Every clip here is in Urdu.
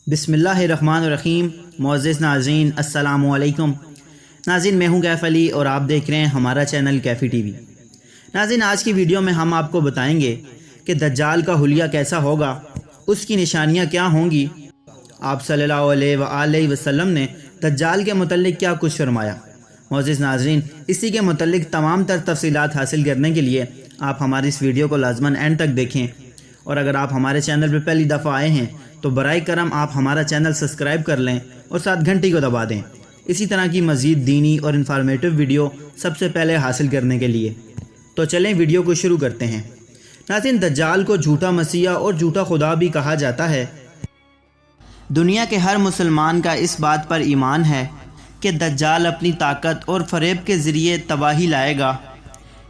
بسم اللہ الرحمن الرحیم۔ معزز ناظرین السلام علیکم۔ ناظرین میں ہوں کیف علی اور آپ دیکھ رہے ہیں ہمارا چینل کیفی ٹی وی۔ ناظرین آج کی ویڈیو میں ہم آپ کو بتائیں گے کہ دجال کا حلیہ کیسا ہوگا، اس کی نشانیاں کیا ہوں گی، آپ صلی اللہ علیہ وآلہ وسلم نے دجال کے متعلق کیا کچھ فرمایا۔ معزز ناظرین اسی کے متعلق تمام تر تفصیلات حاصل کرنے کے لیے آپ ہماری اس ویڈیو کو لازماً اینڈ تک دیکھیں، اور اگر آپ ہمارے چینل پر پہلی دفعہ آئے ہیں تو برائے کرم آپ ہمارا چینل سبسکرائب کر لیں اور ساتھ گھنٹی کو دبا دیں، اسی طرح کی مزید دینی اور انفارمیٹو ویڈیو سب سے پہلے حاصل کرنے کے لیے۔ تو چلیں ویڈیو کو شروع کرتے ہیں۔ ناظرین دجال کو جھوٹا مسیح اور جھوٹا خدا بھی کہا جاتا ہے۔ دنیا کے ہر مسلمان کا اس بات پر ایمان ہے کہ دجال اپنی طاقت اور فریب کے ذریعے تباہی لائے گا۔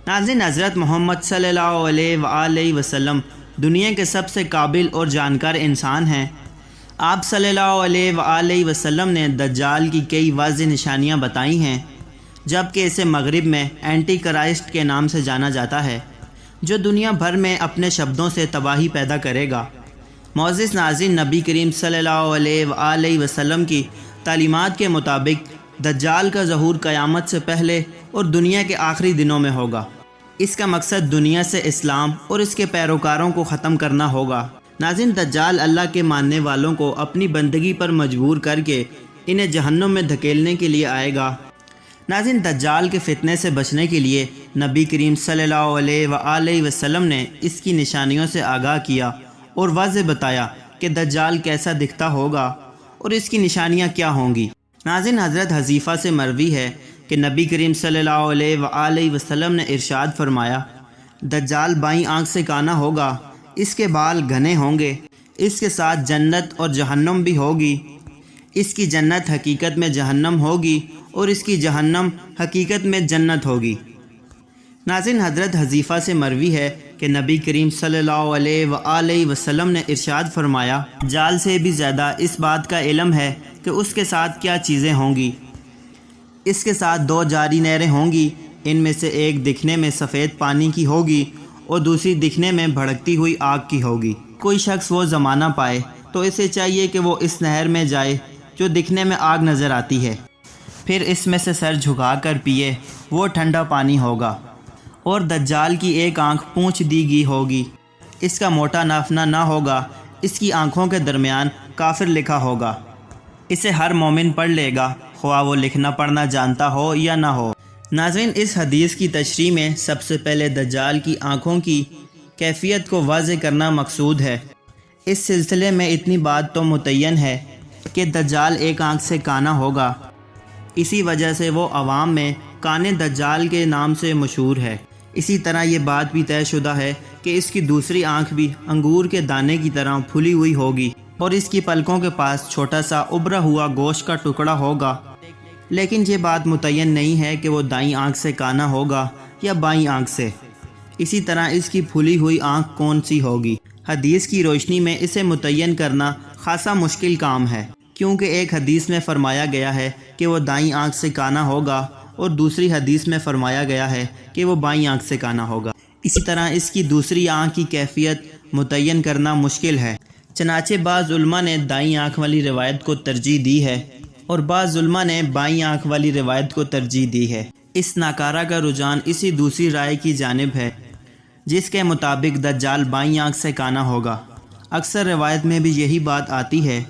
ناظرین حضرت محمد صلی اللہ علیہ وآلہ وسلم دنیا کے سب سے قابل اور جانکار انسان ہیں۔ آپ صلی اللہ علیہ وآلہ وسلم نے دجال کی کئی واضح نشانیاں بتائی ہیں، جبکہ اسے مغرب میں اینٹی کرائسٹ کے نام سے جانا جاتا ہے، جو دنیا بھر میں اپنے شبدوں سے تباہی پیدا کرے گا۔ معزز ناظرین نبی کریم صلی اللہ علیہ وآلہ وسلم کی تعلیمات کے مطابق دجال کا ظہور قیامت سے پہلے اور دنیا کے آخری دنوں میں ہوگا۔ اس کا مقصد دنیا سے اسلام اور اس کے پیروکاروں کو ختم کرنا ہوگا۔ ناظرین دجال اللہ کے ماننے والوں کو اپنی بندگی پر مجبور کر کے انہیں جہنم میں دھکیلنے کے لیے آئے گا۔ ناظرین دجال کے فتنے سے بچنے کے لیے نبی کریم صلی اللہ علیہ وآلہ وسلم نے اس کی نشانیوں سے آگاہ کیا اور واضح بتایا کہ دجال کیسا دکھتا ہوگا اور اس کی نشانیاں کیا ہوں گی۔ ناظرین حضرت حذیفہ سے مروی ہے کہ نبی کریم صلی اللہ علیہ وآلہ وسلم نے ارشاد فرمایا، دجال بائیں آنکھ سے کانا ہوگا، اس کے بال گھنے ہوں گے، اس کے ساتھ جنت اور جہنم بھی ہوگی، اس کی جنت حقیقت میں جہنم ہوگی اور اس کی جہنم حقیقت میں جنت ہوگی۔ ناظرین حضرت حذیفہ سے مروی ہے کہ نبی کریم صلی اللہ علیہ وآلہ وسلم نے ارشاد فرمایا، دجال سے بھی زیادہ اس بات کا علم ہے کہ اس کے ساتھ کیا چیزیں ہوں گی۔ اس کے ساتھ دو جاری نہریں ہوں گی، ان میں سے ایک دکھنے میں سفید پانی کی ہوگی اور دوسری دکھنے میں بھڑکتی ہوئی آگ کی ہوگی۔ کوئی شخص وہ زمانہ پائے تو اسے چاہیے کہ وہ اس نہر میں جائے جو دکھنے میں آگ نظر آتی ہے، پھر اس میں سے سر جھکا کر پیے، وہ ٹھنڈا پانی ہوگا۔ اور دجال کی ایک آنکھ پونچھ دی گئی ہوگی، اس کا موٹا نافنا نہ ہوگا، اس کی آنکھوں کے درمیان کافر لکھا ہوگا، اسے ہر مومن پڑھ لے گا، خواہ وہ لکھنا پڑھنا جانتا ہو یا نہ ہو۔ ناظرین اس حدیث کی تشریح میں سب سے پہلے دجال کی آنکھوں کی کیفیت کو واضح کرنا مقصود ہے۔ اس سلسلے میں اتنی بات تو متعین ہے کہ دجال ایک آنکھ سے کانا ہوگا، اسی وجہ سے وہ عوام میں کانے دجال کے نام سے مشہور ہے۔ اسی طرح یہ بات بھی طے شدہ ہے کہ اس کی دوسری آنکھ بھی انگور کے دانے کی طرح پھلی ہوئی ہوگی اور اس کی پلکوں کے پاس چھوٹا سا ابھرا ہوا گوشت کا ٹکڑا ہوگا، لیکن یہ بات متعین نہیں ہے کہ وہ دائیں آنکھ سے کانا ہوگا یا بائیں آنکھ سے۔ اسی طرح اس کی پھلی ہوئی آنکھ کون سی ہوگی، حدیث کی روشنی میں اسے متعین کرنا خاصا مشکل کام ہے، کیونکہ ایک حدیث میں فرمایا گیا ہے کہ وہ دائیں آنکھ سے کانا ہوگا اور دوسری حدیث میں فرمایا گیا ہے کہ وہ بائیں آنکھ سے کانا ہوگا۔ اسی طرح اس کی دوسری آنکھ کی کیفیت متعین کرنا مشکل ہے، چنانچہ بعض علماء نے دائیں آنکھ والی روایت کو ترجیح دی ہے اور بعض علماء نے بائیں آنکھ والی روایت کو ترجیح دی ہے۔ اس ناکارہ کا رجحان اسی دوسری رائے کی جانب ہے جس کے مطابق دجال بائیں آنکھ سے کانا ہوگا۔ اکثر روایت میں بھی یہی بات آتی ہے،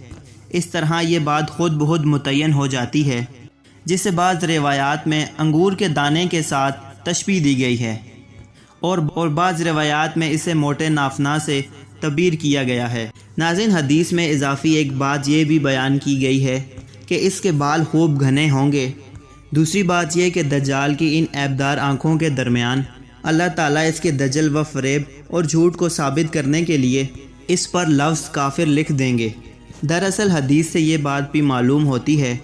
اس طرح یہ بات خود بخود متعین ہو جاتی ہے، جسے بعض روایات میں انگور کے دانے کے ساتھ تشبیہ دی گئی ہے اور بعض روایات میں اسے موٹے نافنا سے تعبیر کیا گیا ہے۔ ناظرین حدیث میں اضافی ایک بات یہ بھی بیان کی گئی ہے کہ اس کے بال خوب گھنے ہوں گے۔ دوسری بات یہ کہ دجال کی ان عیبدار آنکھوں کے درمیان اللہ تعالیٰ اس کے دجل و فریب اور جھوٹ کو ثابت کرنے کے لیے اس پر لفظ کافر لکھ دیں گے۔ دراصل حدیث سے یہ بات بھی معلوم ہوتی ہے،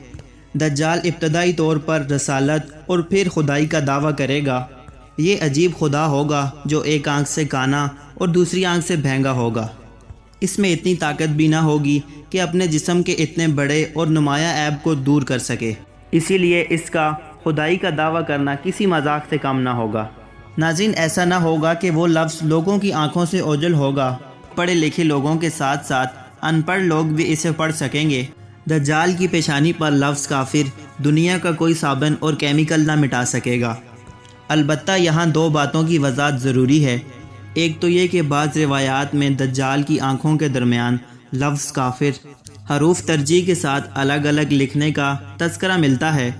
دجال ابتدائی طور پر رسالت اور پھر خدائی کا دعویٰ کرے گا۔ یہ عجیب خدا ہوگا جو ایک آنکھ سے کانا اور دوسری آنکھ سے بھینگا ہوگا۔ اس میں اتنی طاقت بھی نہ ہوگی کہ اپنے جسم کے اتنے بڑے اور نمایاں عیب کو دور کر سکے، اسی لیے اس کا خدائی کا دعویٰ کرنا کسی مذاق سے کم نہ ہوگا۔ ناظرین ایسا نہ ہوگا کہ وہ لفظ لوگوں کی آنکھوں سے اوجھل ہوگا، پڑھے لکھے لوگوں کے ساتھ ساتھ ان پڑھ لوگ بھی اسے پڑھ سکیں گے۔ دجال کی پیشانی پر لفظ کافر دنیا کا کوئی صابن اور کیمیکل نہ مٹا سکے گا۔ البتہ یہاں دو باتوں کی وضاحت ضروری ہے۔ ایک تو یہ کہ بعض روایات میں دجال کی آنکھوں کے درمیان لفظ کافر حروف ترجیح کے ساتھ الگ الگ لکھنے کا تذکرہ ملتا ہے،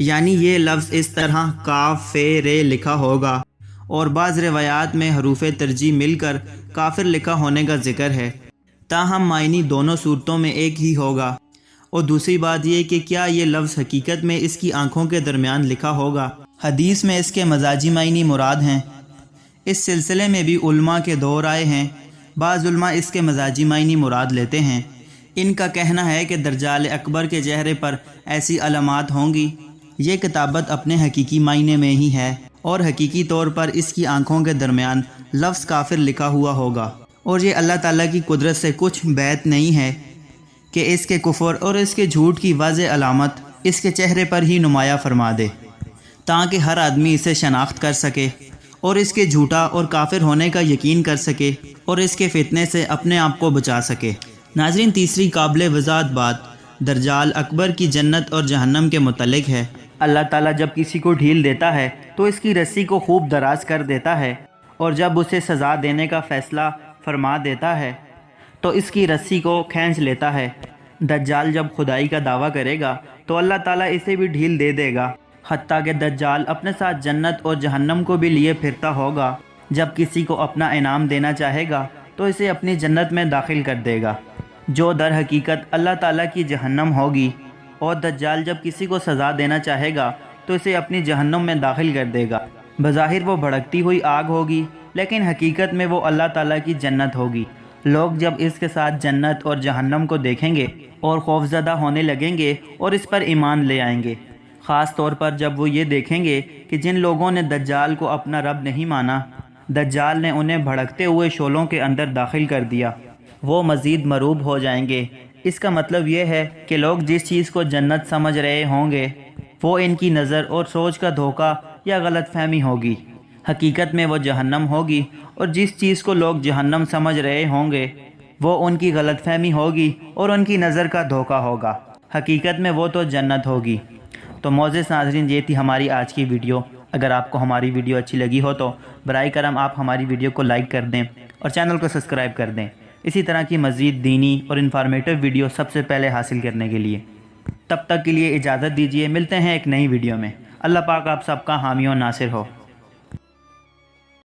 یعنی یہ لفظ اس طرح کافر لکھا ہوگا، اور بعض روایات میں حروف ترجیح مل کر کافر لکھا ہونے کا ذکر ہے، تاہم معنی دونوں صورتوں میں ایک ہی ہوگا۔ اور دوسری بات یہ کہ کیا یہ لفظ حقیقت میں اس کی آنکھوں کے درمیان لکھا ہوگا؟ حدیث میں اس کے مزاجی معنی مراد ہیں۔ اس سلسلے میں بھی علماء کے دو رائے ہیں۔ بعض علماء اس کے مزاجی معنی مراد لیتے ہیں۔ ان کا کہنا ہے کہ دجال اکبر کے چہرے پر ایسی علامات ہوں گی۔ یہ کتابت اپنے حقیقی معنی میں ہی ہے، اور حقیقی طور پر اس کی آنکھوں کے درمیان لفظ کافر لکھا ہوا ہوگا، اور یہ اللہ تعالیٰ کی قدرت سے کچھ بعید نہیں ہے کہ اس کے کفر اور اس کے جھوٹ کی واضح علامت اس کے چہرے پر ہی نمایاں فرما دے، تاکہ ہر آدمی اسے شناخت کر سکے اور اس کے جھوٹا اور کافر ہونے کا یقین کر سکے اور اس کے فتنے سے اپنے آپ کو بچا سکے۔ ناظرین، تیسری قابل وضاحت بات دجال اکبر کی جنت اور جہنم کے متعلق ہے۔ اللہ تعالیٰ جب کسی کو ڈھیل دیتا ہے تو اس کی رسی کو خوب دراز کر دیتا ہے، اور جب اسے سزا دینے کا فیصلہ فرما دیتا ہے تو اس کی رسی کو کھینچ لیتا ہے۔ دجال جب خدائی کا دعویٰ کرے گا تو اللہ تعالیٰ اسے بھی ڈھیل دے دے گا، حتیٰ کہ دجال اپنے ساتھ جنت اور جہنم کو بھی لیے پھرتا ہوگا۔ جب کسی کو اپنا انعام دینا چاہے گا تو اسے اپنی جنت میں داخل کر دے گا، جو در حقیقت اللہ تعالیٰ کی جہنم ہوگی، اور دجال جب کسی کو سزا دینا چاہے گا تو اسے اپنی جہنم میں داخل کر دے گا۔ بظاہر وہ بھڑکتی ہوئی آگ ہوگی، لیکن حقیقت میں وہ اللہ تعالیٰ کی جنت ہوگی۔ لوگ جب اس کے ساتھ جنت اور جہنم کو دیکھیں گے اور خوفزدہ ہونے لگیں گے اور اس پر ایمان لے آئیں گے، خاص طور پر جب وہ یہ دیکھیں گے کہ جن لوگوں نے دجال کو اپنا رب نہیں مانا، دجال نے انہیں بھڑکتے ہوئے شعلوں کے اندر داخل کر دیا، وہ مزید مرعوب ہو جائیں گے۔ اس کا مطلب یہ ہے کہ لوگ جس چیز کو جنت سمجھ رہے ہوں گے وہ ان کی نظر اور سوچ کا دھوکہ یا غلط فہمی ہوگی، حقیقت میں وہ جہنم ہوگی، اور جس چیز کو لوگ جہنم سمجھ رہے ہوں گے وہ ان کی غلط فہمی ہوگی اور ان کی نظر کا دھوکہ ہوگا، حقیقت میں وہ تو جنت ہوگی۔ تو معزز ناظرین، یہ تھی ہماری آج کی ویڈیو۔ اگر آپ کو ہماری ویڈیو اچھی لگی ہو تو برائے کرم آپ ہماری ویڈیو کو لائک کر دیں اور چینل کو سبسکرائب کر دیں، اسی طرح کی مزید دینی اور انفارمیٹو ویڈیو سب سے پہلے حاصل کرنے کے لیے۔ تب تک کے لیے اجازت دیجیے، ملتے ہیں ایک نئی ویڈیو میں۔ اللہ پاک آپ سب کا حامی و ناصر ہو۔